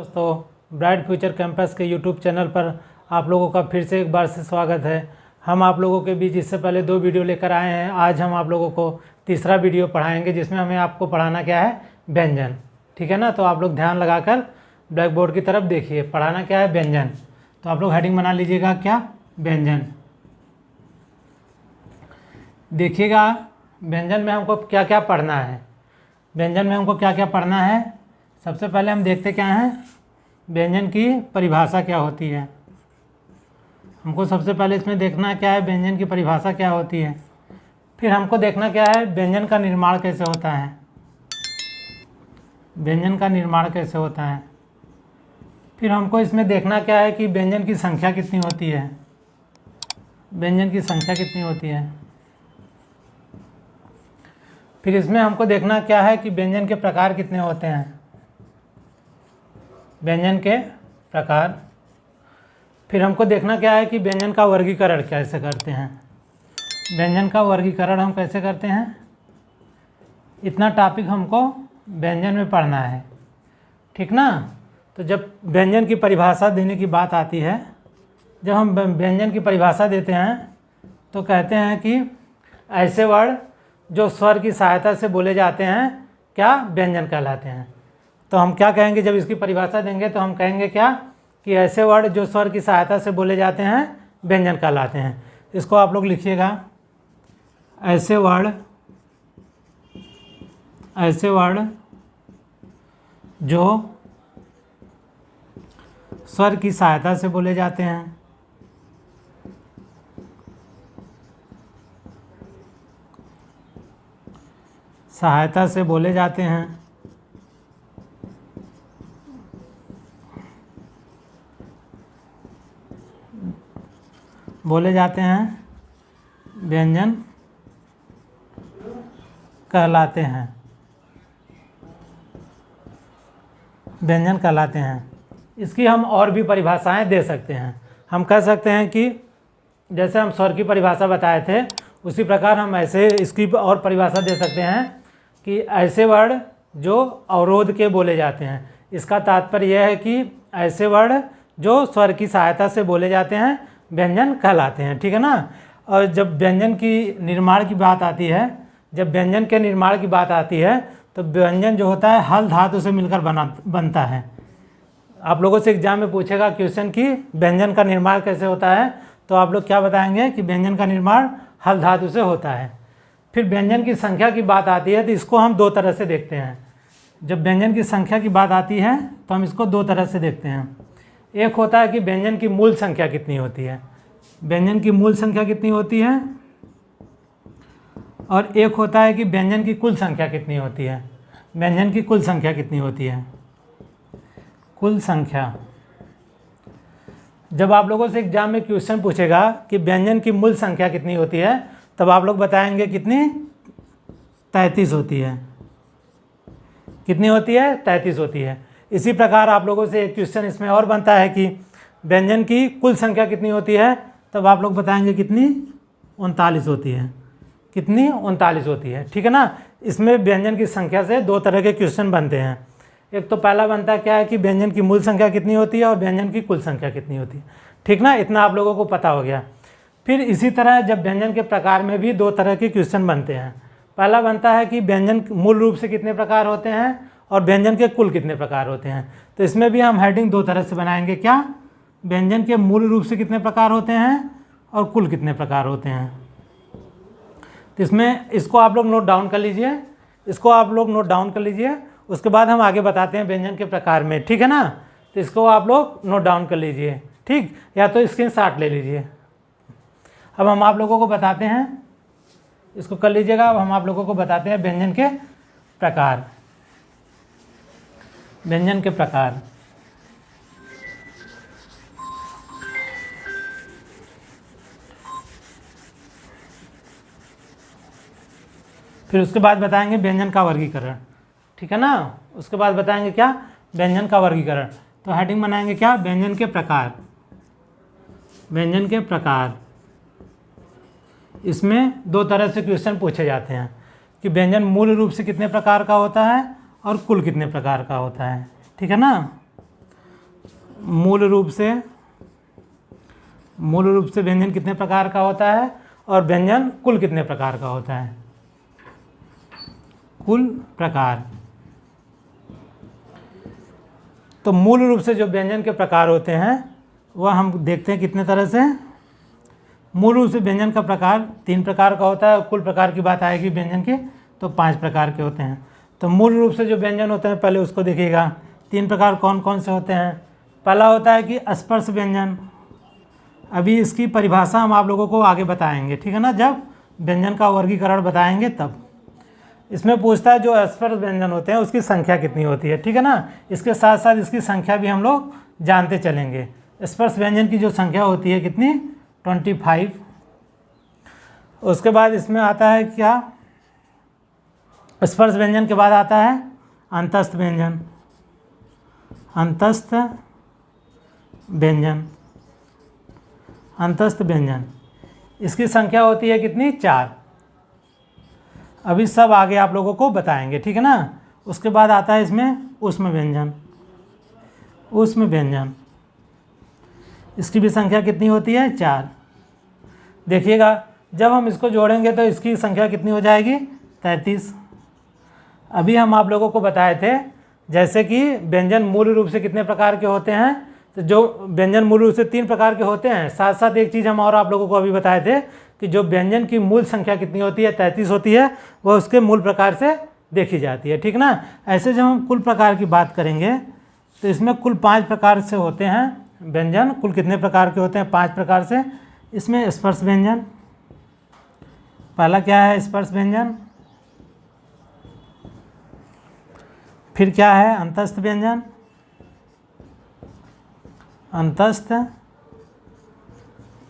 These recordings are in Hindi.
दोस्तों, ब्राइट फ्यूचर कैंपस के यूट्यूब चैनल पर आप लोगों का फिर से एक बार से स्वागत है। हम आप लोगों के बीच इससे पहले 2 वीडियो लेकर आए हैं। आज हम आप लोगों को तीसरा वीडियो पढ़ाएंगे जिसमें हमें आपको पढ़ाना क्या है, व्यंजन। ठीक है ना। तो आप लोग ध्यान लगाकर ब्लैक बोर्ड की तरफ देखिए। पढ़ाना क्या है, व्यंजन। तो आप लोग हेडिंग बना लीजिएगा, क्या, व्यंजन। देखिएगा व्यंजन में हमको क्या क्या पढ़ना है। व्यंजन में हमको क्या क्या पढ़ना है, सबसे पहले हम देखते क्या हैं, व्यंजन की परिभाषा क्या होती है। हमको सबसे पहले इसमें देखना क्या है, व्यंजन की परिभाषा क्या होती है। फिर हमको देखना क्या है, व्यंजन का निर्माण कैसे होता है। व्यंजन का निर्माण कैसे होता है। फिर हमको इसमें देखना क्या है कि व्यंजन की संख्या कितनी होती है। व्यंजन की संख्या कितनी होती है। फिर इसमें हमको देखना क्या है कि व्यंजन के प्रकार कितने होते हैं। व्यंजन के प्रकार। फिर हमको देखना क्या है कि व्यंजन का वर्गीकरण कैसे करते हैं। व्यंजन का वर्गीकरण हम कैसे करते हैं। इतना टॉपिक हमको व्यंजन में पढ़ना है, ठीक ना। तो जब व्यंजन की परिभाषा देने की बात आती है, जब हम व्यंजन की परिभाषा देते हैं तो कहते हैं कि ऐसे वर्ड जो स्वर की सहायता से बोले जाते हैं क्या, व्यंजन कहलाते हैं। तो हम क्या कहेंगे, जब इसकी परिभाषा देंगे तो हम कहेंगे क्या कि ऐसे वर्ड जो स्वर की सहायता से बोले जाते हैं व्यंजन कहलाते हैं। इसको आप लोग लिखिएगा, ऐसे वर्ड जो स्वर की सहायता से बोले जाते हैं व्यंजन कहलाते हैं। व्यंजन कहलाते हैं। इसकी हम और भी परिभाषाएं दे सकते हैं। हम कह सकते हैं कि जैसे हम स्वर की परिभाषा बताए थे उसी प्रकार हम ऐसे इसकी और परिभाषा दे सकते हैं कि ऐसे वर्ड जो अवरोध के बोले जाते हैं। इसका तात्पर्य यह है कि ऐसे वर्ड जो स्वर की सहायता से बोले जाते हैं व्यंजन कहलाते हैं, ठीक है ना। और जब व्यंजन की निर्माण की बात आती है, जब व्यंजन के निर्माण की बात आती है तो व्यंजन जो होता है हल धातु से मिलकर बनता है। आप लोगों से एग्जाम में पूछेगा क्वेश्चन कि व्यंजन का निर्माण कैसे होता है, तो आप लोग क्या बताएंगे कि व्यंजन का निर्माण हल धातु से होता है। फिर व्यंजन की संख्या की बात आती है तो इसको हम 2 तरह से देखते हैं। जब व्यंजन की संख्या की बात आती है तो हम इसको 2 तरह से देखते हैं। एक होता है कि व्यंजन की मूल संख्या कितनी होती है। व्यंजन की मूल संख्या कितनी होती है, और एक होता है कि व्यंजन की कुल संख्या कितनी होती है। व्यंजन की कुल संख्या कितनी होती है। कुल संख्या। जब आप लोगों से एग्जाम में क्वेश्चन पूछेगा कि व्यंजन की मूल संख्या कितनी होती है, तब आप लोग बताएंगे कितनी, 33 होती है। कितनी होती है, 33 होती है। इसी प्रकार आप लोगों से एक क्वेश्चन इसमें और बनता है कि व्यंजन की कुल संख्या कितनी होती है, तब आप लोग बताएंगे कितनी, 39 होती है। कितनी, 39 होती है, ठीक है ना। इसमें व्यंजन की संख्या से 2 तरह के क्वेश्चन बनते हैं। एक तो पहला बनता है क्या है कि व्यंजन की मूल संख्या कितनी होती है और व्यंजन की कुल संख्या कितनी होती है, ठीक ना। इतना आप लोगों को पता हो गया। फिर इसी तरह जब व्यंजन के प्रकार में भी 2 तरह के क्वेश्चन बनते हैं। पहला बनता है कि व्यंजन मूल रूप से कितने प्रकार होते हैं और व्यंजन के कुल कितने प्रकार होते हैं। तो इसमें भी हम हेडिंग 2 तरह से बनाएंगे, क्या, व्यंजन के मूल रूप से कितने प्रकार होते हैं और कुल कितने प्रकार होते हैं। तो इसमें इसको आप लोग नोट डाउन कर लीजिए, इसको आप लोग नोट डाउन कर लीजिए। उसके बाद हम आगे बताते हैं व्यंजन के प्रकार में, ठीक है ना। तो इसको आप लोग नोट डाउन कर लीजिए, ठीक, या तो स्क्रीनशॉट ले लीजिए। अब हम आप लोगों को बताते हैं, इसको कर लीजिएगा। अब हम आप लोगों को बताते हैं व्यंजन के प्रकार। व्यंजन के प्रकार। फिर उसके बाद बताएंगे व्यंजन का वर्गीकरण, ठीक है ना। उसके बाद बताएंगे क्या, व्यंजन का वर्गीकरण। तो हेडिंग बनाएंगे क्या, व्यंजन के प्रकार। व्यंजन के प्रकार। इसमें 2 तरह से क्वेश्चन पूछे जाते हैं कि व्यंजन मूल रूप से कितने प्रकार का होता है और कुल कितने प्रकार का होता है, ठीक है ना। मूल रूप से व्यंजन कितने प्रकार का होता है और व्यंजन कुल कितने प्रकार का होता है। कुल प्रकार। तो मूल रूप से जो व्यंजन के प्रकार होते हैं वह हम देखते हैं कितने तरह से। मूल रूप से व्यंजन का प्रकार 3 प्रकार का होता है। कुल प्रकार की बात आएगी व्यंजन की तो 5 प्रकार के होते हैं। तो मूल रूप से जो व्यंजन होते हैं पहले उसको देखिएगा। 3 प्रकार कौन कौन से होते हैं। पहला होता है कि स्पर्श व्यंजन। अभी इसकी परिभाषा हम आप लोगों को आगे बताएंगे, ठीक है ना, जब व्यंजन का वर्गीकरण बताएंगे तब। इसमें पूछता है जो स्पर्श व्यंजन होते हैं उसकी संख्या कितनी होती है, ठीक है ना। इसके साथ साथ इसकी संख्या भी हम लोग जानते चलेंगे। स्पर्श व्यंजन की जो संख्या होती है कितनी, 25। उसके बाद इसमें आता है क्या, स्पर्श व्यंजन के बाद आता है अंतस्थ व्यंजन। अंतस्थ व्यंजन, अंतस्थ व्यंजन, इसकी संख्या होती है कितनी, 4। अभी सब आगे आप लोगों को बताएंगे, ठीक है ना। उसके बाद आता है इसमें ऊष्म व्यंजन। ऊष्म व्यंजन, इसकी भी संख्या कितनी होती है, 4। देखिएगा जब हम इसको जोड़ेंगे तो इसकी संख्या कितनी हो जाएगी, 33। अभी हम आप लोगों को बताए थे जैसे कि व्यंजन मूल रूप से कितने प्रकार के होते हैं। तो जो व्यंजन मूल रूप से 3 प्रकार के होते हैं। साथ साथ एक चीज़ हम और आप लोगों को अभी बताए थे कि जो व्यंजन की मूल संख्या कितनी होती है, 33 होती है, वह उसके मूल प्रकार से देखी जाती है, ठीक ना। ऐसे जब हम कुल प्रकार की बात करेंगे तो इसमें कुल 5 प्रकार से होते हैं व्यंजन। कुल कितने प्रकार के होते हैं, 5 प्रकार से। इसमें स्पर्श व्यंजन, पहला क्या है, स्पर्श व्यंजन। फिर क्या है, अंतस्थ व्यंजन। अंतस्थ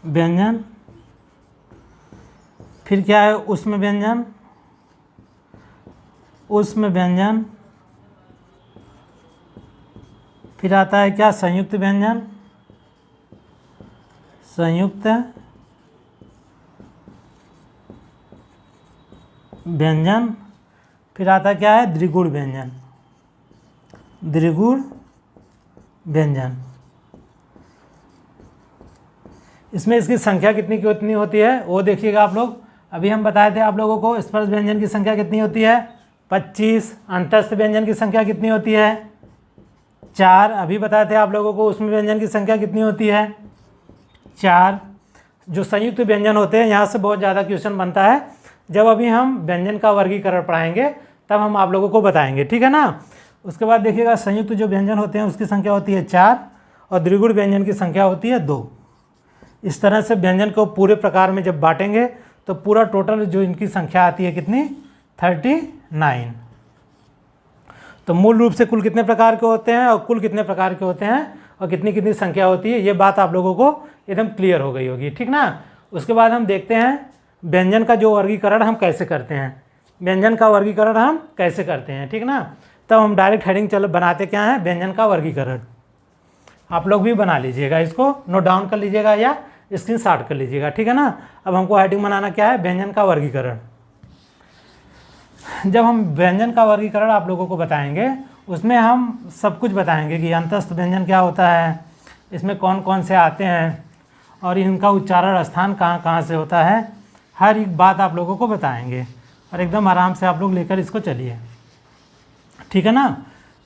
व्यंजन। फिर क्या है, ऊष्म व्यंजन। ऊष्म व्यंजन। फिर आता है क्या, संयुक्त व्यंजन। संयुक्त व्यंजन। फिर आता क्या है, द्विगुण व्यंजन। द्विगुण व्यंजन, इसमें इसकी संख्या कितनी होती है वो देखिएगा आप लोग। अभी हम बताए थे आप लोगों को स्पर्श व्यंजन की संख्या कितनी होती है, 25। अंतस्थ व्यंजन की संख्या कितनी होती है, 4। अभी बताए थे आप लोगों को ऊष्म व्यंजन की संख्या कितनी होती है, 4। जो संयुक्त व्यंजन होते हैं यहाँ से बहुत ज़्यादा क्वेश्चन बनता है। जब अभी हम व्यंजन का वर्गीकरण पढ़ाएंगे तब हम आप लोगों को बताएंगे, ठीक है ना। उसके बाद देखिएगा संयुक्त जो व्यंजन होते हैं उसकी संख्या होती है 4 और द्विगुण व्यंजन की संख्या होती है 2। इस तरह से व्यंजन को पूरे प्रकार में जब बांटेंगे तो पूरा टोटल जो इनकी संख्या आती है कितनी, 39। तो मूल रूप से कुल कितने प्रकार के होते हैं और कुल कितने प्रकार के होते हैं और कितनी कितनी संख्या होती है, ये बात आप लोगों को एकदम क्लियर हो गई होगी, ठीक ना। उसके बाद हम देखते हैं व्यंजन का जो वर्गीकरण हम कैसे करते हैं। व्यंजन का वर्गीकरण हम कैसे करते हैं, ठीक ना। तब हम डायरेक्ट हेडिंग बनाते क्या है, व्यंजन का वर्गीकरण। आप लोग भी बना लीजिएगा, इसको नोट डाउन कर लीजिएगा या स्क्रीनशॉट कर लीजिएगा, ठीक है ना। अब हमको हेडिंग बनाना क्या है, व्यंजन का वर्गीकरण। जब हम व्यंजन का वर्गीकरण आप लोगों को बताएंगे उसमें हम सब कुछ बताएंगे कि अंतस्थ व्यंजन क्या होता है, इसमें कौन कौन से आते हैं और इनका उच्चारण स्थान कहाँ कहाँ से होता है, हर एक बात आप लोगों को बताएंगे। और एकदम आराम से आप लोग लेकर इसको चलिए, ठीक है ना।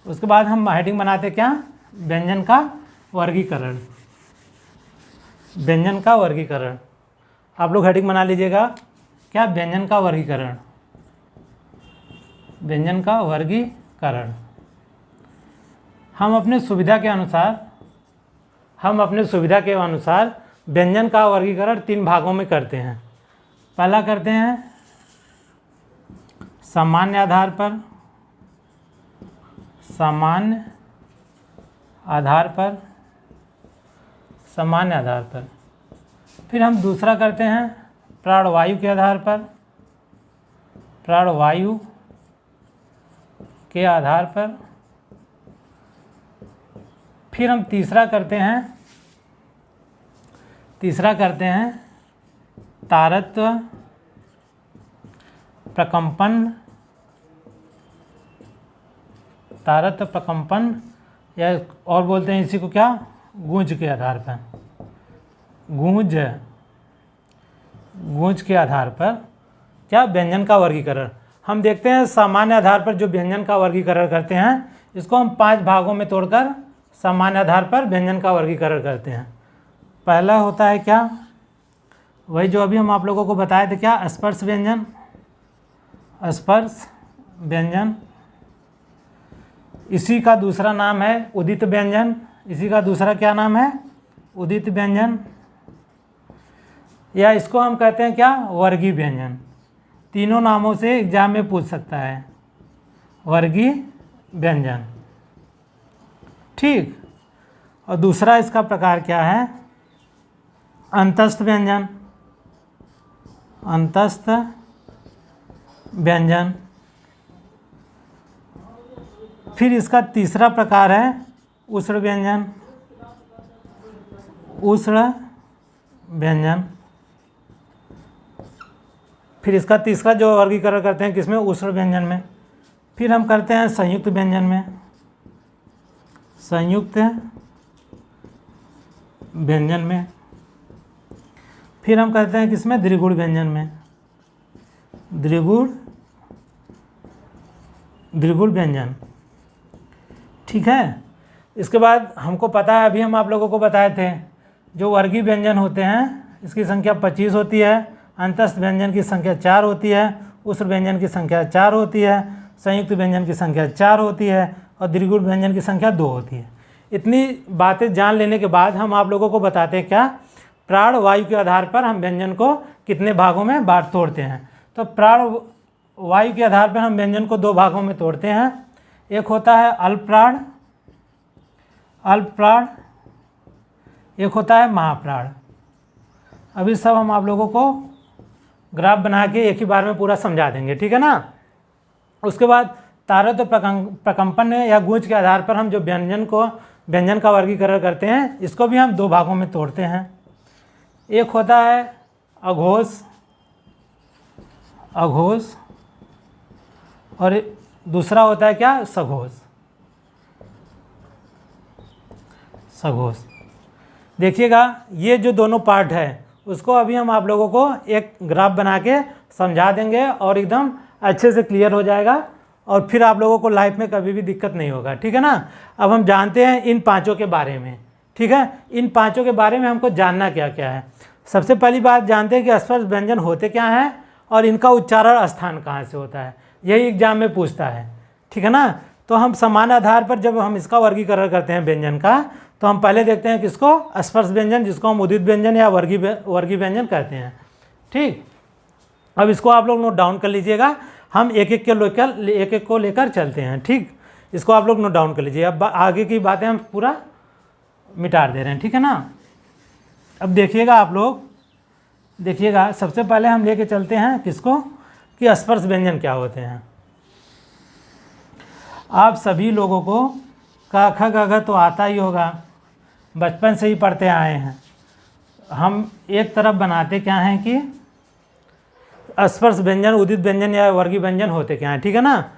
उसके बाद हम हेडिंग बनाते क्या, व्यंजन का वर्गीकरण। व्यंजन का वर्गीकरण आप लोग हेडिंग बना लीजिएगा क्या, व्यंजन का वर्गीकरण। व्यंजन का वर्गीकरण हम अपने सुविधा के अनुसार व्यंजन का वर्गीकरण 3 भागों में करते हैं। पहला करते हैं सामान्य आधार पर। सामान्य आधार पर। फिर हम दूसरा करते हैं प्राणवायु के आधार पर। प्राणवायु के आधार पर। फिर हम तीसरा करते हैं तारत्व प्रकंपन या और बोलते हैं इसी को क्या, गूंज के आधार पर, गूंज के आधार पर क्या व्यंजन का वर्गीकरण। हम देखते हैं सामान्य आधार पर जो व्यंजन का वर्गीकरण करते हैं इसको हम 5 भागों में तोड़कर सामान्य आधार पर व्यंजन का वर्गीकरण करते हैं। पहला होता है क्या, वही जो अभी हम आप लोगों को बताए थे, क्या, स्पर्श व्यंजन, स्पर्श व्यंजन। इसी का दूसरा नाम है उदित व्यंजन, इसी का दूसरा क्या नाम है, उदित व्यंजन, या इसको हम कहते हैं क्या, वर्गीय व्यंजन। तीनों नामों से एग्जाम में पूछ सकता है, वर्गीय व्यंजन, ठीक। और दूसरा इसका प्रकार क्या है, अंतस्थ व्यंजन, अंतस्थ व्यंजन। फिर इसका तीसरा प्रकार है उष्ण व्यंजन, उष्ण व्यंजन। फिर इसका तीसरा जो वर्गीकरण करते हैं किसमें, उष्ण व्यंजन में। फिर हम करते हैं संयुक्त व्यंजन में, संयुक्त व्यंजन में। फिर हम करते हैं किसमें, द्विगुण व्यंजन में, द्विगुण व्यंजन, ठीक है। इसके बाद हमको पता है, अभी हम आप लोगों को बताए थे, जो वर्गीय व्यंजन होते हैं इसकी संख्या 25 होती है, अंतस्थ व्यंजन की संख्या 4 होती है, उष्ण व्यंजन की संख्या 4 होती है, संयुक्त व्यंजन की संख्या 4 होती है और द्विगुण व्यंजन की संख्या 2 होती है। इतनी बातें जान लेने के बाद हम आप लोगों को बताते हैं क्या, प्राण वायु के आधार पर हम व्यंजन को कितने भागों में बांट तोड़ते हैं। तो प्राण वायु के आधार पर हम व्यंजन को 2 भागों में तोड़ते हैं। एक होता है अल्प प्राण, एक होता है महाप्राण। अभी सब हम आप लोगों को ग्राफ बना के एक ही बार में पूरा समझा देंगे, ठीक है ना। उसके बाद तारतम्य प्रकंपन या गूंज के आधार पर हम जो व्यंजन का वर्गीकरण करते हैं इसको भी हम 2 भागों में तोड़ते हैं। एक होता है अघोष, और दूसरा होता है क्या, सघोष। देखिएगा ये जो दोनों पार्ट है उसको अभी हम आप लोगों को एक ग्राफ बना के समझा देंगे और एकदम अच्छे से क्लियर हो जाएगा और फिर आप लोगों को लाइफ में कभी भी दिक्कत नहीं होगा, ठीक है ना। अब हम जानते हैं इन 5 के बारे में, ठीक है। इन 5 के बारे में हमको जानना क्या क्या है। सबसे पहली बात जानते हैं कि स्पर्श व्यंजन होते क्या हैं और इनका उच्चारण स्थान कहाँ से होता है, यही एग्जाम में पूछता है, ठीक है ना। तो हम समान आधार पर जब हम इसका वर्गीकरण करते हैं व्यंजन का, तो हम पहले देखते हैं किसको, स्पर्श व्यंजन, जिसको हम उदित व्यंजन या वर्गीय व्यंजन कहते हैं, ठीक। अब इसको आप लोग नोट डाउन कर लीजिएगा, हम एक एक को लेकर चलते हैं, ठीक। इसको आप लोग नोट डाउन कर लीजिए। अब आगे की बातें हम पूरा मिटा दे रहे हैं, ठीक है ना। अब देखिएगा आप लोग, देखिएगा सबसे पहले हम लेके चलते हैं किसको, कि स्पर्श व्यंजन क्या होते हैं। आप सभी लोगों को क ख ग घ तो आता ही होगा, बचपन से ही पढ़ते आए हैं। हम एक तरफ बनाते क्या हैं कि स्पर्श व्यंजन, उदित व्यंजन या वर्गीय व्यंजन होते क्या हैं, ठीक है ना।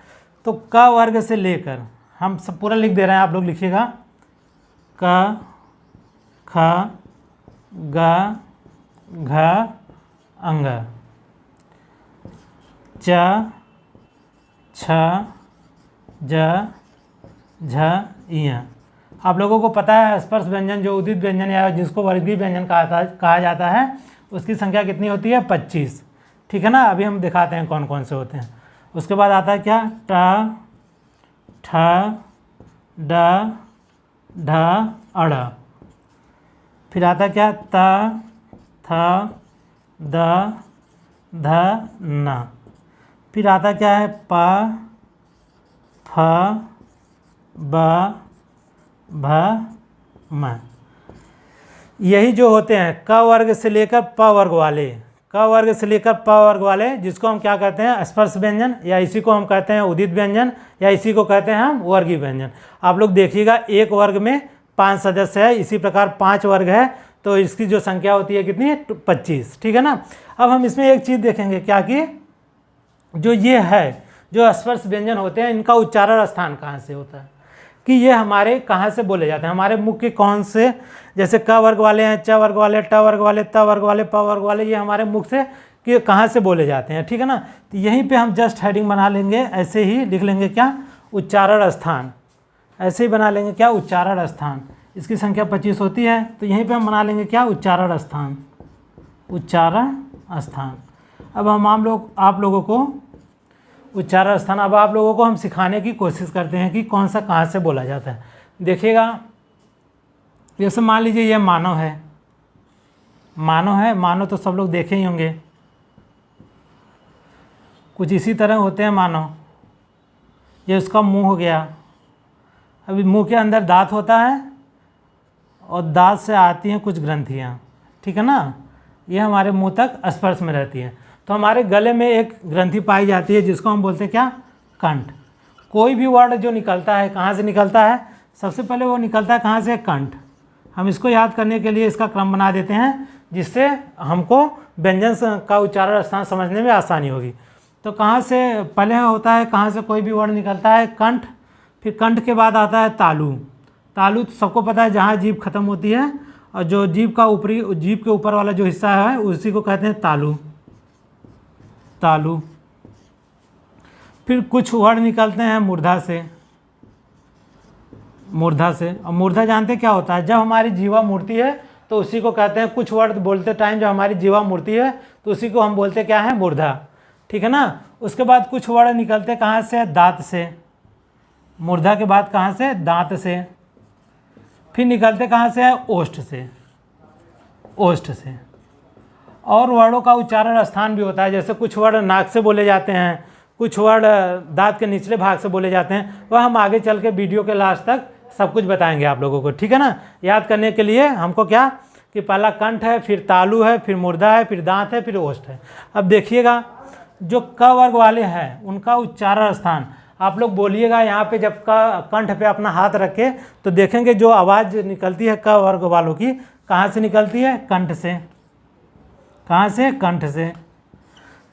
तो क वर्ग से लेकर, हम सब पूरा लिख दे रहे हैं, आप लोग लिखिएगा, क ख ग घ अंग, च छ ज झ इय। आप लोगों को पता है स्पर्श व्यंजन जो उदित व्यंजन या जिसको वर्गीय व्यंजन कहा जाता है उसकी संख्या कितनी होती है, 25, ठीक है ना। अभी हम दिखाते हैं कौन कौन से होते हैं। उसके बाद आता है क्या, ट ठ ड ढ अड़। फिर आता है क्या, त थ द ध न। फिर आता क्या है, प फ ब भ म। यही जो होते हैं क वर्ग से लेकर प वर्ग वाले, क वर्ग से लेकर प वर्ग वाले, जिसको हम क्या कहते हैं, स्पर्श व्यंजन, या इसी को हम कहते हैं उदित व्यंजन, या इसी को कहते हैं हम वर्गीय व्यंजन। आप लोग देखिएगा एक वर्ग में 5 सदस्य है, इसी प्रकार 5 वर्ग है, तो इसकी जो संख्या होती है कितनी, 25, ठीक है ना। अब हम इसमें एक चीज़ देखेंगे क्या, कि जो ये है, जो स्पर्श व्यंजन होते हैं इनका उच्चारण स्थान कहाँ से होता है। कि ये हमारे कहाँ से बोले जाते हैं, हमारे मुख के कौन से, जैसे क वर्ग वाले हैं, च वर्ग वाले, ट वर्ग वाले, त वर्ग वाले, प वर्ग वाले, ये हमारे मुख से कि कहाँ से बोले जाते हैं, ठीक है ना। तो यहीं पे हम जस्ट हेडिंग बना लेंगे, ऐसे ही लिख लेंगे क्या, उच्चारण स्थान, ऐसे ही बना लेंगे क्या, उच्चारण स्थान। इसकी संख्या 25 होती है, तो यहीं पे हम बना लेंगे क्या, उच्चारण स्थान, उच्चारण स्थान। अब हम आप लोगों को उच्चारण स्थान, अब आप लोगों को हम सिखाने की कोशिश करते हैं कि कौन सा कहाँ से बोला जाता है। देखिएगा, जैसे मान लीजिए ये मानव है, मानव है, मानव तो सब लोग देखे ही होंगे, कुछ इसी तरह होते हैं मानव। ये उसका मुंह हो गया, अभी मुंह के अंदर दांत होता है और दांत से आती हैं कुछ ग्रंथियाँ, ठीक है ना, ये हमारे मुंह तक स्पर्श में रहती हैं। तो हमारे गले में एक ग्रंथि पाई जाती है जिसको हम बोलते हैं क्या, कंठ। कोई भी वर्ड जो निकलता है कहाँ से निकलता है, सबसे पहले वो निकलता है कहाँ से, कंठ। हम इसको याद करने के लिए इसका क्रम बना देते हैं जिससे हमको व्यंजन का उच्चारण स्थान समझने में आसानी होगी। तो कहाँ से पहले होता है, कहाँ से कोई भी वर्ड निकलता है, कंठ। फिर कंठ के बाद आता है तालु। तालु तो सबको पता है जहाँ जीभ खत्म होती है, और जो जीभ के ऊपर वाला जो हिस्सा है उसी को कहते हैं तालु, तालु। फिर कुछ वर्ड निकलते हैं मूर्धा से, मूर्धा से। और मूर्धा जानते क्या होता है, जब हमारी जीवा मुड़ती है तो उसी को कहते हैं, कुछ वर्ड बोलते टाइम जब हमारी जीवा मुड़ती है तो उसी को हम बोलते क्या है, मूर्धा, ठीक है ना। उसके बाद कुछ वर्ड निकलते कहाँ से, दांत से। मूर्धा के बाद कहाँ से, दांत से। फिर निकलते कहाँ से, ओष्ठ से, ओष्ठ से। और वर्डों का उच्चारण स्थान भी होता है, जैसे कुछ वर्ड नाक से बोले जाते हैं, कुछ वर्ड दांत के निचले भाग से बोले जाते हैं, वह हम आगे चल के वीडियो के लास्ट तक सब कुछ बताएंगे आप लोगों को, ठीक है ना। याद करने के लिए हमको क्या कि पहला कंठ है, फिर तालु है, फिर मूर्धा है, फिर दांत है, फिर ओष्ठ है। अब देखिएगा, जो क वर्ग वाले हैं उनका उच्चारण स्थान, आप लोग बोलिएगा यहाँ पे, जब कंठ पे अपना हाथ रखे तो देखेंगे जो आवाज़ निकलती है क वर्ग वालों की, कहाँ से निकलती है, कंठ से। कहाँ से, कंठ से।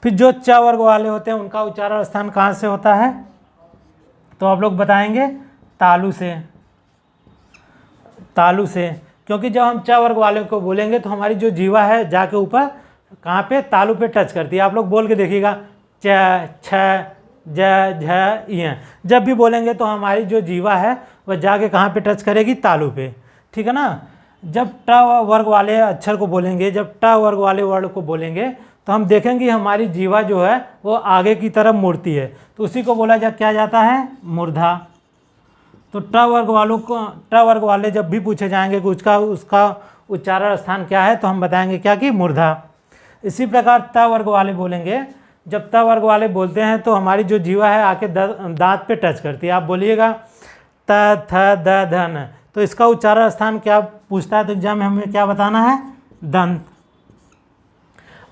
फिर जो च वर्ग वाले होते हैं उनका उच्चारण स्थान कहाँ से होता है, तो आप लोग बताएंगे तालु से, तालु से। क्योंकि जब हम च वर्ग वाले को बोलेंगे तो हमारी जो जीवा है जाके ऊपर कहाँ पे, तालु पे टच करती है। आप लोग बोल के देखिएगा, च, छ, ज, झ, य। जब भी बोलेंगे तो हमारी जो जीवा है वह जाके कहाँ पे टच करेगी, तालु पे, ठीक है ना। जब ट वर्ग वाले अक्षर को बोलेंगे, जब ट वर्ग वाले वर्ड को बोलेंगे तो हम देखेंगे हमारी जीवा जो है वो आगे की तरफ मुड़ती है, तो उसी को बोला क्या जाता है, मूर्धा। तो ट वर्ग वाले जब भी पूछे जाएंगे कि उसका उच्चारण स्थान क्या है, तो हम बताएंगे क्या कि मूर्धा। इसी प्रकार त वर्ग वाले बोलेंगे, जब त वर्ग वाले बोलते हैं तो हमारी जो जीवा है आके दांत पे टच करती है। आप बोलिएगा त, थ, द, ध, न, तो इसका उच्चारण स्थान क्या पूछता है, तो एग्जाम में हमें क्या बताना है, दंत।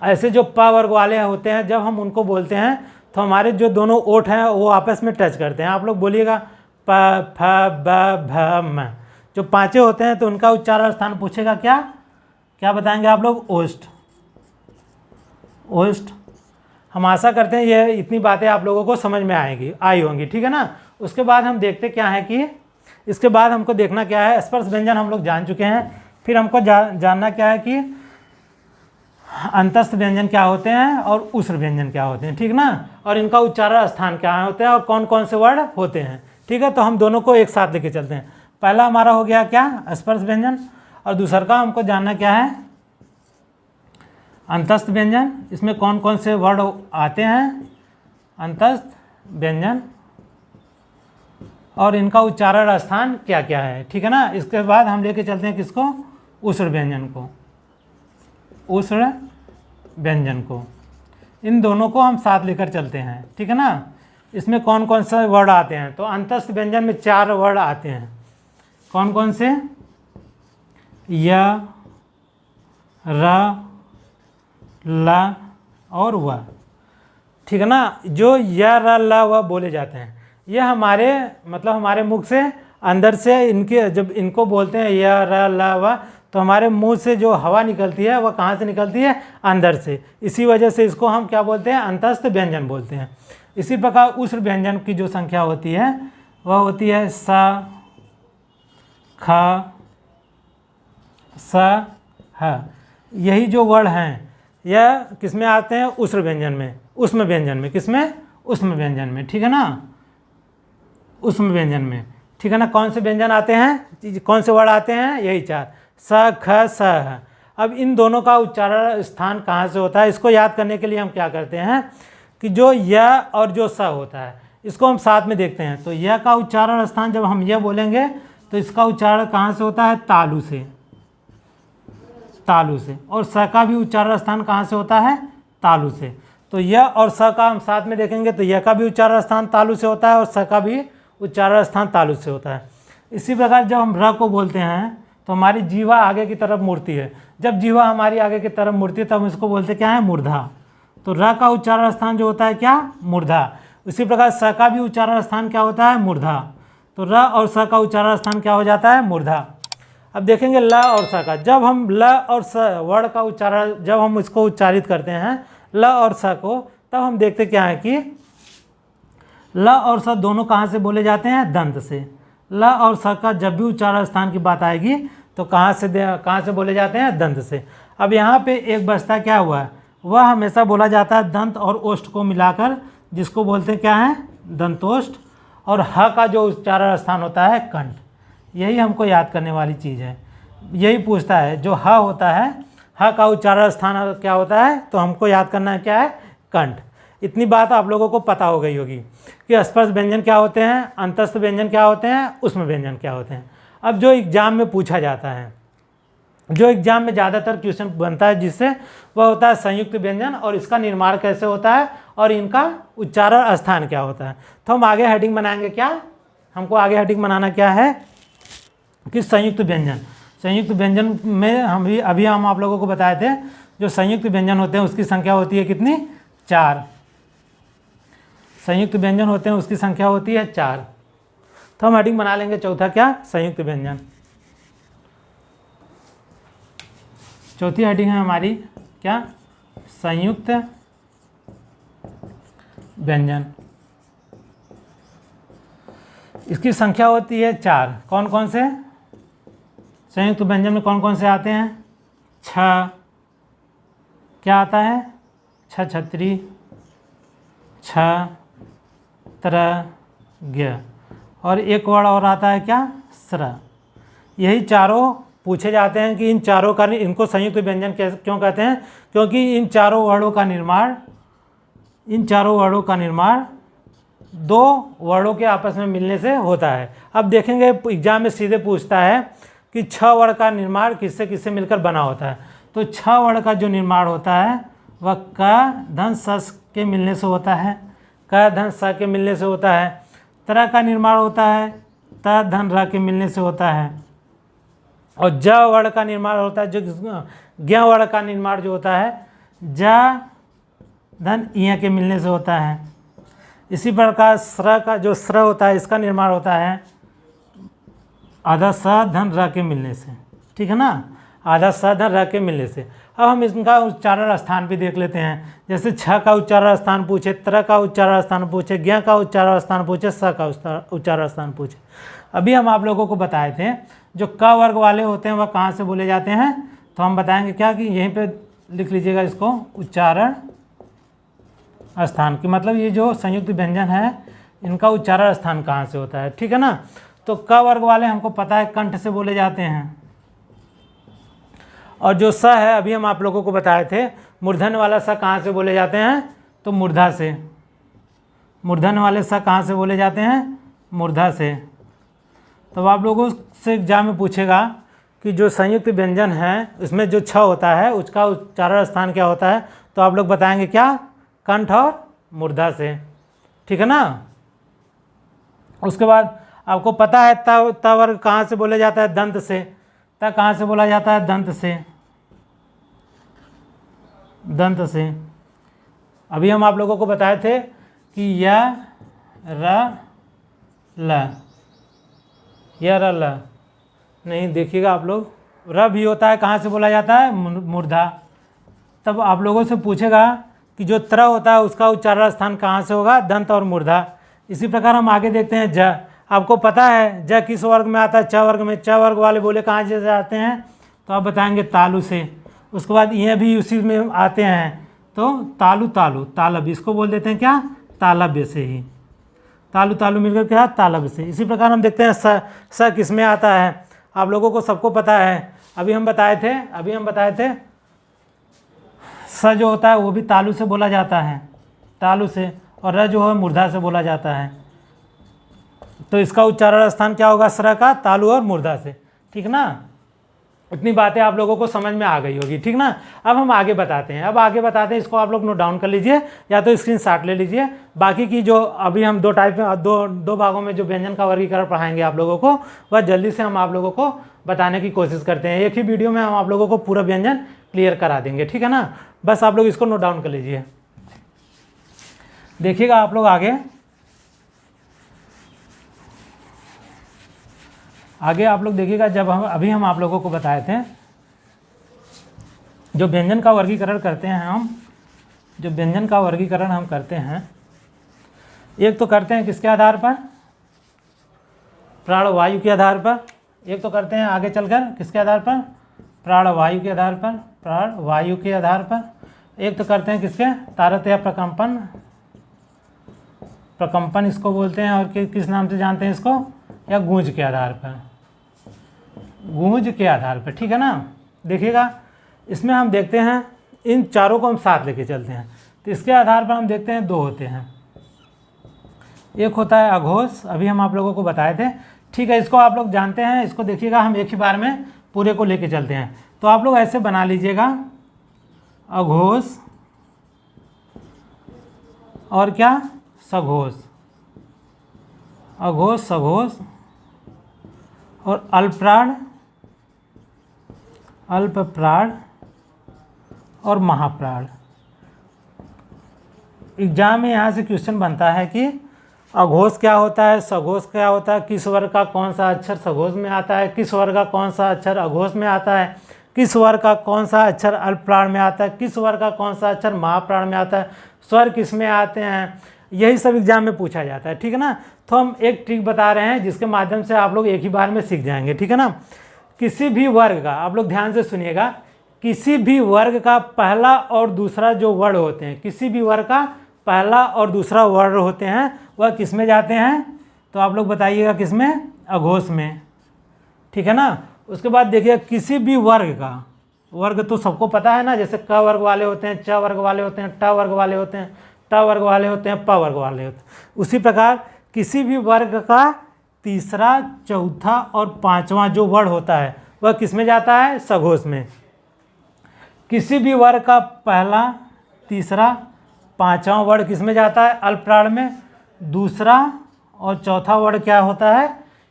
ऐसे जो प वर्ग वाले होते हैं जब हम उनको बोलते हैं तो हमारे जो दोनों ओठ हैं वो आपस में टच करते हैं। आप लोग बोलिएगा प, फ, ब, भ, म। जो पांचों होते हैं तो उनका उच्चारण स्थान पूछेगा क्या, क्या बताएंगे आप लोग, ओष्ठ, ओष्ठ। हम आशा करते हैं ये इतनी बातें आप लोगों को समझ में आई होंगी, ठीक है ना। उसके बाद हम देखते क्या है कि इसके बाद हमको देखना क्या है, स्पर्श व्यंजन हम लोग जान चुके हैं। फिर हमको जानना क्या है कि अंतस्थ व्यंजन क्या होते हैं और उस्र व्यंजन क्या होते हैं, ठीक ना। और इनका उच्चारण स्थान क्या होते हैं और कौन कौन से वर्ड होते हैं, ठीक है। तो हम दोनों को एक साथ लेके चलते हैं। पहला हमारा हो गया क्या, स्पर्श व्यंजन, और दूसरा का हमको जानना क्या है, अंतस्थ व्यंजन। इसमें कौन कौन से वर्ड आते हैं, अंतस्थ व्यंजन, और इनका उच्चारण स्थान क्या क्या है, ठीक है ना। इसके बाद हम लेके चलते हैं किसको, उस्र व्यंजन को, उस्र व्यंजन को। इन दोनों को हम साथ लेकर चलते हैं, ठीक है ना। इसमें कौन कौन से वर्ड आते हैं, तो अंतस्थ व्यंजन में 4 वर्ड आते हैं। कौन कौन से, य, र, ल और व, ठीक है ना। जो य, र, ल, व बोले जाते हैं ये हमारे मतलब हमारे मुख से अंदर से इनके जब इनको बोलते हैं य, र, ल, व, तो हमारे मुंह से जो हवा निकलती है वह कहाँ से निकलती है, अंदर से। इसी वजह से इसको हम क्या बोलते हैं, अंतस्थ व्यंजन बोलते हैं। इसी प्रकार उस्र व्यंजन की जो संख्या होती है वह होती है स, ख, स, ह, यही जो वर्ण हैं यह किस में आते हैं? उष्ण व्यंजन में, उष्म व्यंजन में। किस में? उष्म व्यंजन में, ठीक है ना, उष्म व्यंजन में, ठीक है ना। कौन से व्यंजन आते हैं, कौन से वर्ण आते हैं? यही चार, स, ख, स, ह। अब इन दोनों का उच्चारण स्थान कहाँ से होता है, इसको याद करने के लिए हम क्या करते हैं कि जो य और जो स होता है इसको हम साथ में देखते हैं। तो य का उच्चारण स्थान जब हम यह बोलेंगे तो इसका उच्चारण कहाँ से होता है? तालु से, तालु से। और स का भी उच्चारण स्थान कहाँ से होता है? तालु से। तो य और स का हम साथ में देखेंगे तो य का भी उच्चारण स्थान तालु से होता है और स का भी उच्चारण स्थान तालु से होता है। इसी प्रकार जब हम र को बोलते हैं तो हमारी जीवा आगे की तरफ मुड़ती है। जब जीवा हमारी आगे की तरफ मुड़ती है तब हम इसको बोलते क्या है? मूर्धा। तो र का उच्चारण स्थान जो होता है क्या? मूर्धा। इसी प्रकार स का भी उच्चारण स्थान क्या होता है? मूर्धा। तो र और स का उच्चारण स्थान क्या हो जाता है? मूर्धा। अब देखेंगे ल और स का। जब हम ल और स वर्ण का उच्चारण, जब हम इसको उच्चारित करते हैं ल और स को, तब हम देखते क्या है कि ल और स दोनों कहाँ से बोले जाते हैं? दंत से। ल और स का जब भी उच्चारण स्थान की बात आएगी तो कहाँ से बोले जाते हैं? दंत से। अब यहाँ पे एक बचता क्या हुआ है, वह हमेशा बोला जाता है दंत और ओष्ठ को मिलाकर, जिसको बोलते हैं क्या है? दंतोष्ठ। और ह का जो उच्चारण स्थान होता है? कंठ। यही हमको याद करने वाली चीज़ है। यही पूछता है, जो ह होता है, ह का उच्चारण स्थान क्या होता है? तो हमको याद करना है क्या है? कंठ। इतनी बात आप लोगों को पता हो गई होगी कि स्पर्श व्यंजन क्या होते हैं, अंतस्थ व्यंजन क्या होते हैं, उष्म व्यंजन क्या होते हैं। अब जो एग्जाम में पूछा जाता है, जो एग्जाम में ज़्यादातर क्वेश्चन बनता है जिससे, वह होता है संयुक्त व्यंजन और इसका निर्माण कैसे होता है और इनका उच्चारण स्थान क्या होता है। तो हम आगे हेडिंग बनाएंगे क्या, हमको आगे हेडिंग बनाना क्या है कि संयुक्त व्यंजन। संयुक्त व्यंजन में अभी हम आप लोगों को बताए थे, जो संयुक्त व्यंजन होते हैं उसकी संख्या होती है कितनी? 4। संयुक्त व्यंजन होते हैं उसकी संख्या होती है 4। तो हम हेडिंग बना लेंगे चौथा क्या? संयुक्त व्यंजन। चौथी हेडिंग है हमारी क्या? संयुक्त व्यंजन। इसकी संख्या होती है 4। कौन कौन से संयुक्त व्यंजन में कौन कौन से आते हैं? छ, क्या आता है? छ छत्री, छ त्र ज्ञ, और एक वर्ण और आता है क्या? स्र। यही चारों पूछे जाते हैं कि इन चारों का, इनको संयुक्त व्यंजन क्यों कहते हैं? क्योंकि इन चारों वर्णों का निर्माण दो वर्णों के आपस में मिलने से होता है। अब देखेंगे एग्जाम में सीधे पूछता है कि 6 वर्ण का निर्माण किससे किससे मिलकर बना होता है। तो 6 वर्ण का जो निर्माण होता है वह क धन सस के मिलने से होता है, क धन स के मिलने से होता है। त्र का निर्माण होता है त धन र के मिलने से होता है। और ज वर्ण का निर्माण होता है, जो ज्ञ वर्ण का निर्माण जो होता है ज धन इ के मिलने से होता है। इसी प्रकार स्र का जो स्र होता है इसका निर्माण होता है आधा स धन र के मिलने से, ठीक है ना, आधा स धन र के मिलने से। अब हम इनका उच्चारण स्थान भी देख लेते हैं। जैसे छ का उच्चारण स्थान पूछे, त्र का उच्चारण स्थान पूछे, ज्ञ का उच्चारण स्थान पूछे, स का उच्चारण स्थान पूछे। अभी हम आप लोगों को बताए थे जो क वर्ग वाले होते हैं वह कहाँ से बोले जाते हैं, तो हम बताएंगे क्या कि यहीं पे लिख लीजिएगा इसको, उच्चारण स्थान की मतलब ये जो संयुक्त व्यंजन है इनका उच्चारण स्थान कहाँ से होता है, ठीक है ना। तो क वर्ग वाले हमको पता है कंठ से बोले जाते हैं। और जो स है अभी हम आप लोगों को बताए थे, मूर्धन्य वाला स कहाँ से बोले जाते हैं, तो मूर्धा से। मूर्धन्य वाले स कहाँ से बोले जाते हैं, मूर्धा से। तो आप लोगों से एग्जाम में पूछेगा कि जो संयुक्त व्यंजन है इसमें जो छ होता है उसका उच्चारण स्थान क्या होता है, तो आप लोग बताएंगे क्या, कंठ और मूर्धा से, ठीक है ना। उसके बाद आपको पता है त वर्ग कहाँ से बोला जाता है, दंत से। त कहाँ से बोला जाता है, दंत से, दंत से। अभी हम आप लोगों को बताए थे कि य र ल, य र ल, नहीं देखिएगा आप लोग, र भी होता है कहाँ से बोला जाता है, मूर्धा। तब आप लोगों से पूछेगा कि जो त्र होता है उसका उच्चारण स्थान कहाँ से होगा, दंत और मूर्धा। इसी प्रकार हम आगे देखते हैं ज। आपको पता है ज किस वर्ग में आता है, च वर्ग में। च वर्ग वाले बोले कहाँ से आते हैं, तो आप बताएंगे तालु से। उसके बाद ये भी उसी में आते हैं, तो तालु तालु तालब, इसको बोल देते हैं क्या, तालब्य से ही। तालु तालु मिलकर क्या, तालब से। इसी प्रकार हम देखते हैं स किस में आता है, आप लोगों को सबको पता है। अभी हम बताए थे स जो होता है वो भी तालु से बोला जाता है, तालु से, और र जो है मूर्धा से बोला जाता है। तो इसका उच्चारण स्थान क्या होगा, स्र का, तालु और मूर्धा से। ठीक ना, इतनी बातें आप लोगों को समझ में आ गई होगी। ठीक ना, अब हम आगे बताते हैं। इसको आप लोग नोट डाउन कर लीजिए या तो स्क्रीनशॉट ले लीजिए। बाकी की जो अभी हम दो भागों में जो व्यंजन का वर्गीकरण पढ़ाएंगे आप लोगों को, वह जल्दी से हम आप लोगों को बताने की कोशिश करते हैं। एक ही वीडियो में हम आप लोगों को पूरा व्यंजन क्लियर करा देंगे। ठीक है ना, बस आप लोग इसको नोट डाउन कर लीजिए। देखिएगा आप लोग आगे आप लोग देखिएगा, जब हम आप लोगों को बताए थे जो व्यंजन का वर्गीकरण करते हैं हम करते हैं, एक तो करते हैं किसके आधार पर, प्राणवायु के आधार पर। एक तो करते हैं आगे चलकर किसके आधार पर, प्राणवायु के आधार पर। एक तो करते हैं किसके, तारत या प्रकंपन इसको बोलते हैं, और किस नाम से जानते हैं इसको, या गूंज के आधार पर। ठीक है ना, देखिएगा इसमें हम देखते हैं इन चारों को हम साथ लेके चलते हैं। तो इसके आधार पर हम देखते हैं दो होते हैं, एक होता है अघोष, अभी हम आप लोगों को बताए थे। ठीक है, इसको आप लोग जानते हैं। इसको देखिएगा, हम एक ही बार में पूरे को लेके चलते हैं। तो आप लोग ऐसे बना लीजिएगा, अघोष और क्या, सघोष, अघोष सघोष, और अल्पप्राण और महाप्राण। एग्जाम में यहाँ से क्वेश्चन बनता है कि अघोष क्या होता है, सघोष क्या होता है, किस वर्ग का कौन सा अक्षर सघोष में आता है, किस वर्ग का कौन सा अक्षर अघोष में आता है, किस वर्ग का कौन सा अक्षर अल्पप्राण में आता है, किस वर्ग का कौन सा अक्षर महाप्राण में आता है, स्वर किस में आते हैं, यही सब एग्जाम में पूछा जाता है। ठीक है ना, तो हम एक ट्रिक बता रहे हैं जिसके माध्यम से आप लोग एक ही बार में सीख जाएंगे। ठीक है ना, किसी भी वर्ग का, आप लोग ध्यान से सुनिएगा, किसी भी वर्ग का पहला और दूसरा जो वर्ण होते हैं, किसी भी वर्ग का पहला और दूसरा वर्ण होते हैं, वह किस में जाते हैं, तो आप लोग बताइएगा किस में, अघोष में। ठीक है ना, उसके बाद देखिए किसी भी वर्ग का, वर्ग तो सबको पता है ना, जैसे क वर्ग वाले होते हैं, च वर्ग वाले होते हैं, ट वर्ग वाले होते हैं, ट वर्ग वाले होते हैं, प वर्ग वाले होते हैं। उसी प्रकार किसी भी वर्ग का तीसरा, चौथा और पांचवा जो वर्ण होता है वह किस में जाता है, सघोष में। किसी भी वर्ग का पहला, तीसरा, पांचवा वर्ण किस में जाता है, अल्पप्राण में। दूसरा और चौथा वर्ण क्या होता है,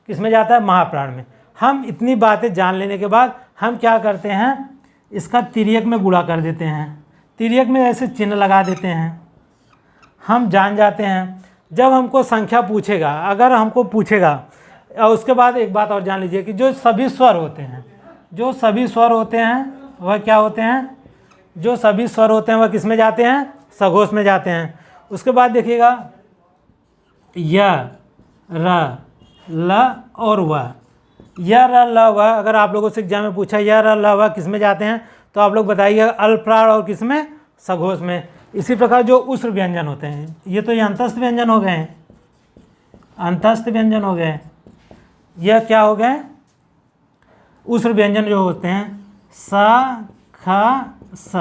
किस में जाता है, महाप्राण में। हम इतनी बातें जान लेने के बाद हम क्या करते हैं, इसका तिर्यक में गुणा कर देते हैं, तिर्यक में ऐसे चिन्ह लगा देते हैं, हम जान जाते हैं। जब हमको संख्या पूछेगा, अगर हमको पूछेगा, और उसके बाद एक बात और जान लीजिए कि जो सभी स्वर होते हैं वह क्या होते हैं, जो सभी स्वर होते हैं वह किस में जाते हैं, सघोष में जाते हैं। उसके बाद देखिएगा य, र, ल और व, य, र, ल, व, अगर आप लोगों से एग्जाम में पूछा य, र, ल, व किस में जाते हैं, तो आप लोग बताइए अल्पप्राण और किस में, सघोष में। इसी प्रकार जो उस्र व्यंजन होते हैं, ये तो ये अंतस्थ व्यंजन हो गए, यह क्या हो गए, उस्र व्यंजन जो होते हैं, स, ख, स।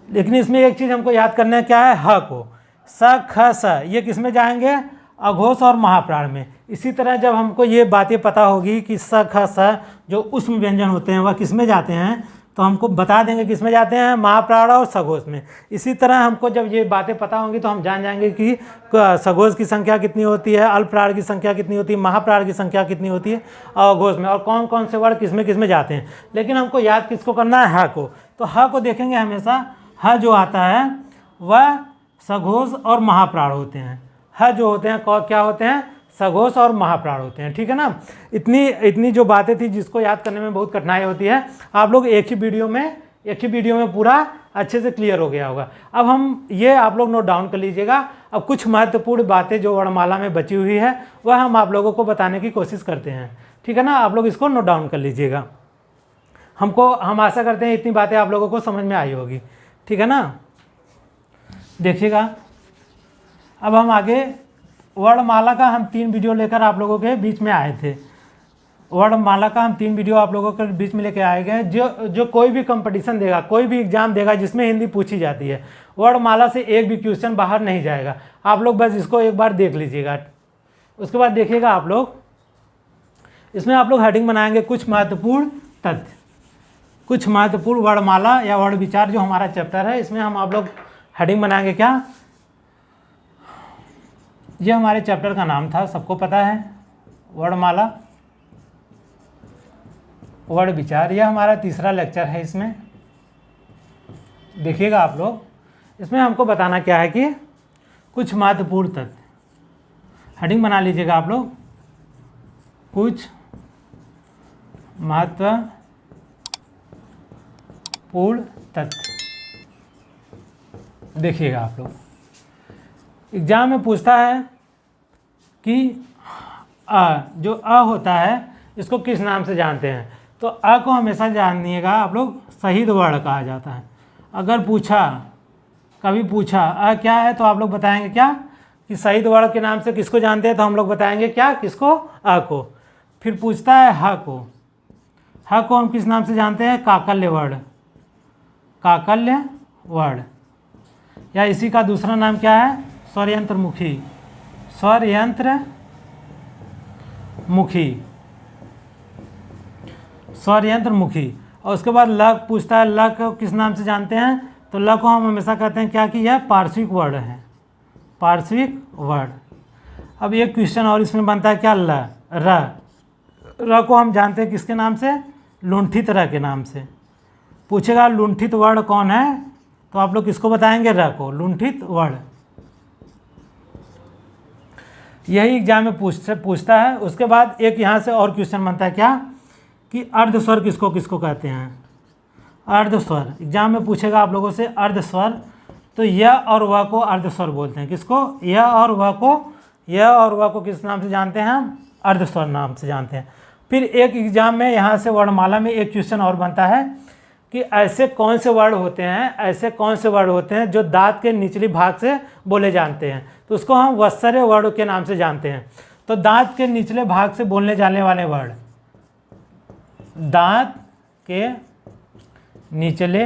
लेकिन इसमें एक चीज़ हमको याद करना है, क्या है, ह को, स, ख, स, ये किस में जाएंगे, अघोष और महाप्राण में। इसी तरह जब हमको ये बातें पता होगी कि स, ख, स जो उष्म व्यंजन होते हैं वह किस में जाते हैं, तो हमको बता देंगे किस में जाते हैं, महाप्राण और सघोष में। इसी तरह हमको जब ये बातें पता होंगी तो हम जान जाएंगे कि सघोष की संख्या कितनी होती है, अल्पप्राण की संख्या कितनी होती है, महाप्राण की संख्या कितनी होती है और अघोष में, और कौन कौन से वर्ण किस में जाते हैं। लेकिन हमको याद किसको करना है, ह को। तो ह को देखेंगे हमेशा, ह जो आता है वह सघोष और महाप्राण होते हैं। ह जो होते हैं क्या होते हैं, सघोष और महाप्राण होते हैं। ठीक है ना, इतनी जो बातें थी जिसको याद करने में बहुत कठिनाई होती है, आप लोग एक ही वीडियो में एक ही वीडियो में पूरा अच्छे से क्लियर हो गया होगा। अब हम ये आप लोग नोट डाउन कर लीजिएगा। अब कुछ महत्वपूर्ण बातें जो वर्णमाला में बची हुई है वह हम आप लोगों को बताने की कोशिश करते हैं, ठीक है ना। आप लोग इसको नोट डाउन कर लीजिएगा। हम आशा करते हैं इतनी बातें आप लोगों को समझ में आई होगी, ठीक है ना। देखिएगा, अब हम आगे वर्णमाला का हम 3 वीडियो लेकर आप लोगों के बीच में आए थे। वर्णमाला का हम 3 वीडियो आप लोगों के बीच में लेकर आए गए। जो कोई भी कंपटीशन देगा, कोई भी एग्जाम देगा जिसमें हिंदी पूछी जाती है, वर्णमाला से एक भी क्वेश्चन बाहर नहीं जाएगा। आप लोग बस इसको एक बार देख लीजिएगा। उसके बाद देखिएगा आप लोग, इसमें आप लोग हेडिंग बनाएंगे कुछ महत्वपूर्ण तथ्य। कुछ महत्वपूर्ण वर्णमाला या वर्ण विचार जो हमारा चैप्टर है, इसमें हम आप लोग हेडिंग बनाएंगे क्या, ये हमारे चैप्टर का नाम था, सबको पता है, वर्णमाला वर्ण विचार। यह हमारा तीसरा लेक्चर है। इसमें देखिएगा आप लोग, इसमें हमको बताना क्या है कि कुछ महत्वपूर्ण तथ्य। हेडिंग बना लीजिएगा आप लोग, कुछ महत्वपूर्ण तथ्य। देखिएगा आप लोग, एग्जाम में पूछता है कि जो अ होता है इसको किस नाम से जानते हैं। तो अ को हमेशा जानिएगा आप लोग शहीद वर्ण कहा जाता है। अगर कभी पूछा अ क्या है, तो आप लोग बताएंगे क्या कि शहीद वर्ण के नाम से किसको जानते हैं, तो हम लोग बताएंगे क्या, किसको, अ को। फिर पूछता है ह को हम किस नाम से जानते हैं, काकल्य वर्ण। काकल्य वर्ण, या इसी का दूसरा नाम क्या है, स्वरयंत्रमुखी। स्वरयंत्रमुखी। और उसके बाद ल पूछता है, ल को किस नाम से जानते हैं, तो ल को हम हमेशा कहते हैं क्या कि यह पार्श्विक वर्ण है। पार्श्विक वर्ण। अब एक क्वेश्चन और इसमें बनता है क्या, र को हम जानते हैं किसके नाम से, लुंठित र के नाम से। पूछेगा लुंठित वर्ण कौन है, तो आप लोग किसको बताएंगे, र को, लुंठित वर्ण। यही एग्जाम में पूछता है। उसके बाद एक यहाँ से और क्वेश्चन बनता है क्या कि अर्धस्वर किसको किसको कहते हैं। अर्धस्वर एग्जाम में पूछेगा आप लोगों से, अर्धस्वर, तो यह और वह को अर्धस्वर बोलते हैं। किसको, यह और वह को किस नाम से जानते हैं, हम अर्धस्वर नाम से जानते हैं। फिर एक एग्जाम में यहाँ से वर्णमाला में एक क्वेश्चन और बनता है कि ऐसे कौन से वर्ण होते हैं जो दांत के निचली भाग से बोले जाते हैं, तो उसको हम वत्सर्य वर्ण के नाम से जानते हैं। तो दांत के निचले भाग से बोलने जाने वाले वर्ण, दांत के निचले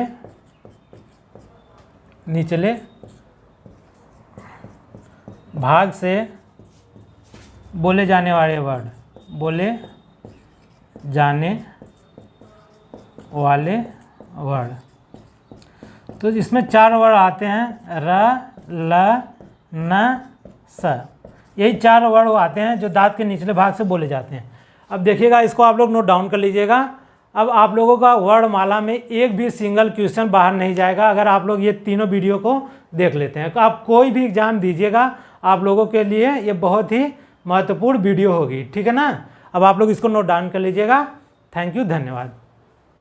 भाग से बोले जाने वाले वर्ण, तो इसमें 4 वर्ण आते हैं, र, ल, न, स। यही 4 वर्ण आते हैं जो दांत के निचले भाग से बोले जाते हैं। अब देखिएगा, इसको आप लोग नोट डाउन कर लीजिएगा। अब आप लोगों का वर्णमाला में एक भी सिंगल क्वेश्चन बाहर नहीं जाएगा अगर आप लोग ये तीनों वीडियो को देख लेते हैं। तो आप कोई भी एग्जाम दीजिएगा, आप लोगों के लिए ये बहुत ही महत्वपूर्ण वीडियो होगी, ठीक है ना। अब आप लोग इसको नोट डाउन कर लीजिएगा। थैंक यू, धन्यवाद।